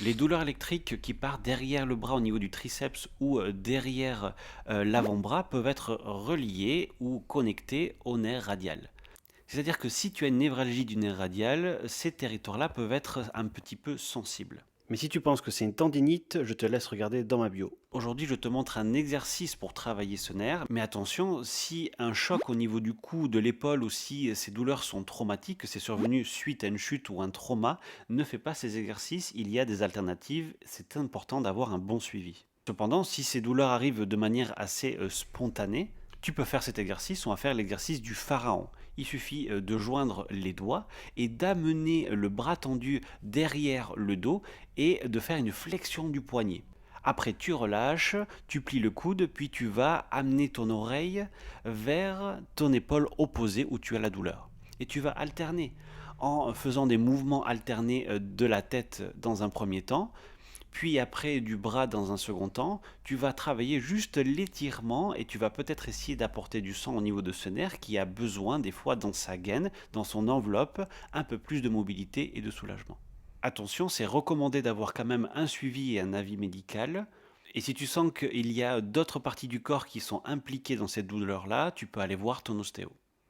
Les douleurs électriques qui partent derrière le bras au niveau du triceps ou derrière l'avant-bras peuvent être reliées ou connectées au nerf radial. C'est-à-dire que si tu as une névralgie du nerf radial, ces territoires-là peuvent être un petit peu sensibles. Mais si tu penses que c'est une tendinite, je te laisse regarder dans ma bio. Aujourd'hui, je te montre un exercice pour travailler ce nerf, mais attention, si un choc au niveau du cou, de l'épaule ou si ces douleurs sont traumatiques, que c'est survenu suite à une chute ou un trauma, ne fais pas ces exercices, il y a des alternatives, c'est important d'avoir un bon suivi. Cependant, si ces douleurs arrivent de manière assez spontanée, tu peux faire cet exercice, on va faire l'exercice du pharaon. Il suffit de joindre les doigts et d'amener le bras tendu derrière le dos et de faire une flexion du poignet. Après, tu relâches, tu plies le coude, puis tu vas amener ton oreille vers ton épaule opposée où tu as la douleur. Et tu vas alterner en faisant des mouvements alternés de la tête dans un premier temps, puis après du bras dans un second temps, tu vas travailler juste l'étirement et tu vas peut-être essayer d'apporter du sang au niveau de ce nerf qui a besoin des fois dans sa gaine, dans son enveloppe, un peu plus de mobilité et de soulagement. Attention, c'est recommandé d'avoir quand même un suivi et un avis médical. Et si tu sens qu'il y a d'autres parties du corps qui sont impliquées dans cette douleur-là, tu peux aller voir ton ostéo.